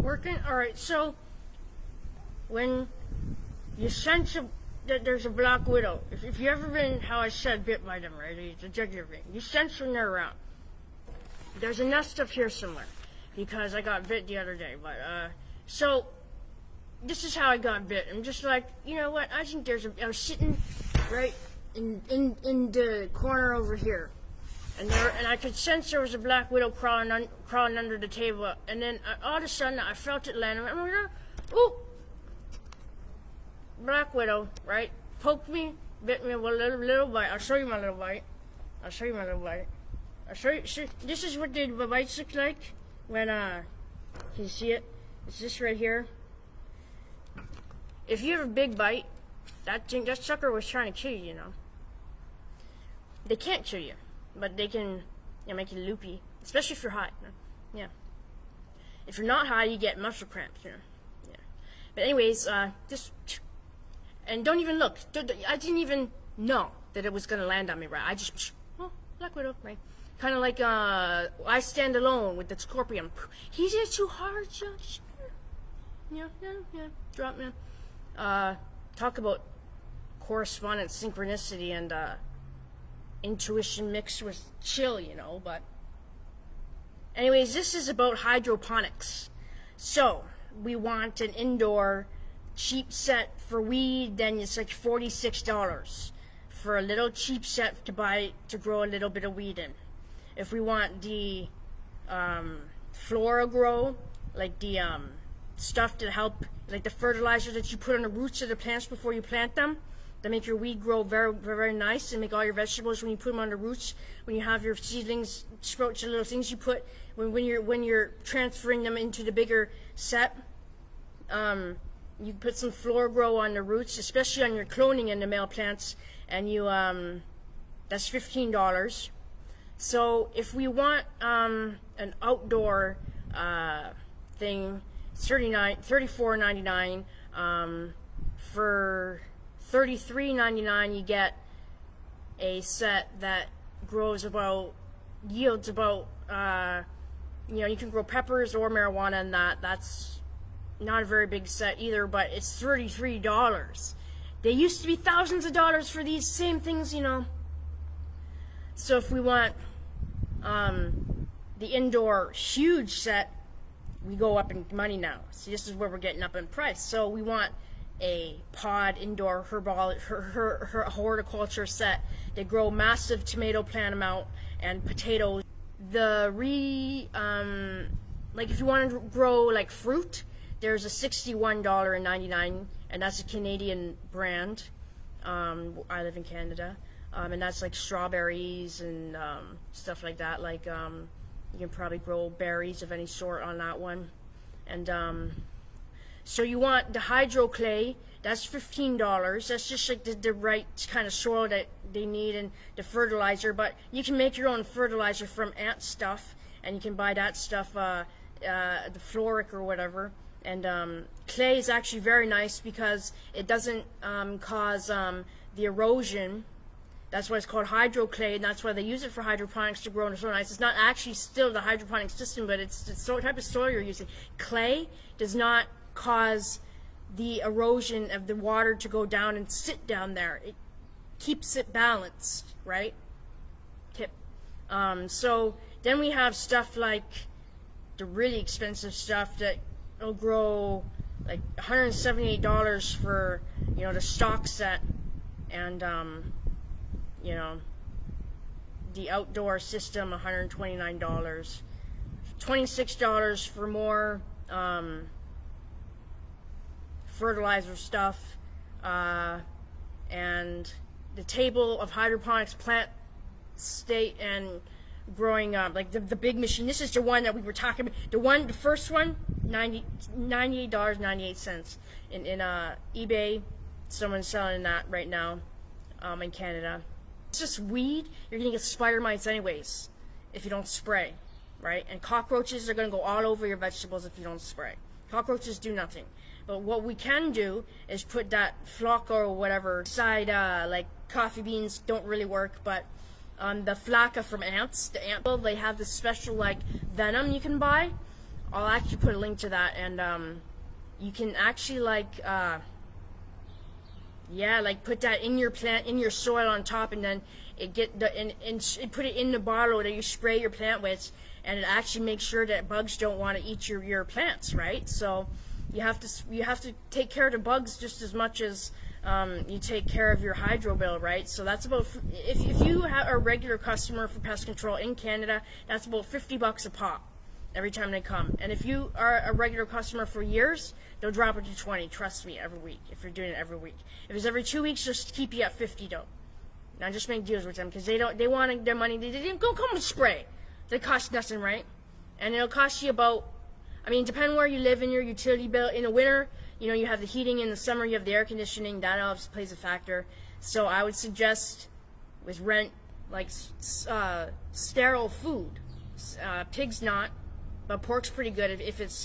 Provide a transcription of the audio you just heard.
working? Alright, so when you sense that there's a black widow, if you ever been, how I said, bit by them, right? It's a jugular vein. You sense when they're around. There's a nest up here somewhere because I got bit the other day. But so this is how I got bit. I'm just like, you know what? I think I was sitting right in the corner over here, and I could sense there was a black widow crawling under the table. And then all of a sudden I felt it land. I'm like, ooh, black widow, right? Poked me, bit me with a little bite. I'll show you my little bite. I'll show you. This is what the bites look like when can you see it? It's this right here. If you have a big bite, that sucker was trying to kill you, you know. They can't kill you, but they can, make you loopy, especially if you're high. Yeah. If you're not high, you get muscle cramps, you know. Yeah. But anyways, and don't even look. I didn't even know that it was gonna land on me, right? I just, black widow, right? Kind of like I Stand Alone with the scorpion. He did too hard, Josh. Yeah. Drop me. Talk about correspondence, synchronicity, and intuition mixed with chill, you know. But anyways, this is about hydroponics. So we want an indoor cheap set for weed. Then it's like $46 for a little cheap set to grow a little bit of weed in. If we want the flora grow, like the stuff to help, like the fertilizer that you put on the roots of the plants before you plant them, that make your weed grow very, very nice, and make all your vegetables when you put them on the roots. When you have your seedlings sprout to little things you put when you're transferring them into the bigger set, you put some flora grow on the roots, especially on your cloning in the male plants, and you that's $15. So if we want an outdoor thing, it's $34.99. For $33.99 you get a set that yields about you can grow peppers or marijuana in that. That's not a very big set either, but it's $33. They used to be thousands of dollars for these same things, you know. So if we want the indoor huge set, we go up in money now. See, this is where we're getting up in price. So we want a pod indoor horticulture set. They grow massive tomato plant amount and potatoes. Like if you want to grow like fruit, there's a $61.99, and that's a Canadian brand. I live in Canada. And that's like strawberries and stuff like that. Like you can probably grow berries of any sort on that one. And so you want the hydro clay. That's $15. That's just like the right kind of soil that they need, and the fertilizer. But you can make your own fertilizer from ant stuff, and you can buy that stuff, the Floric or whatever. And clay is actually very nice because it doesn't cause the erosion. That's why it's called hydroclay, and that's why they use it for hydroponics to grow in so nice. It's not actually still the hydroponic system, but it's the type of soil you're using. Clay does not cause the erosion of the water to go down and sit down there. It keeps it balanced, right? Tip. So then we have stuff like the really expensive stuff that will grow like $178 for, the stock set, and the outdoor system, $129, $26 for more fertilizer stuff, and the table of hydroponics plant state and growing up, like the big machine. This is the one that we were talking about. The first one, $98.98 in eBay. Someone's selling that right now in Canada. It's just weed. You're gonna get spider mites anyways if you don't spray, right? And cockroaches are gonna go all over your vegetables if you don't spray. Cockroaches do nothing. But what we can do is put that flock or whatever side, like coffee beans don't really work, but the flaca from ants, the ant, they have this special like venom you can buy. I'll actually put a link to that, and you can actually like put that in your plant, in your soil on top, and then and put it in the bottle that you spray your plant with, and it actually makes sure that bugs don't want to eat your plants, right? So you have to take care of the bugs just as much as you take care of your hydro bill, right? So that's about, if you have a regular customer for pest control in Canada, that's about $50 a pop every time they come. And if you are a regular customer for years, they'll drop it to 20. Trust me, every week. If you're doing it every week, if it's every 2 weeks, just keep you at 50 though. Now just make deals with them because they want their money. They didn't go come and spray. They cost nothing, right? And it'll cost you about, I mean, depending where you live in your utility bill. In the winter, you have the heating. In the summer, you have the air conditioning. That obviously plays a factor. So I would suggest with rent, like sterile food. Pig's not, but pork's pretty good if it's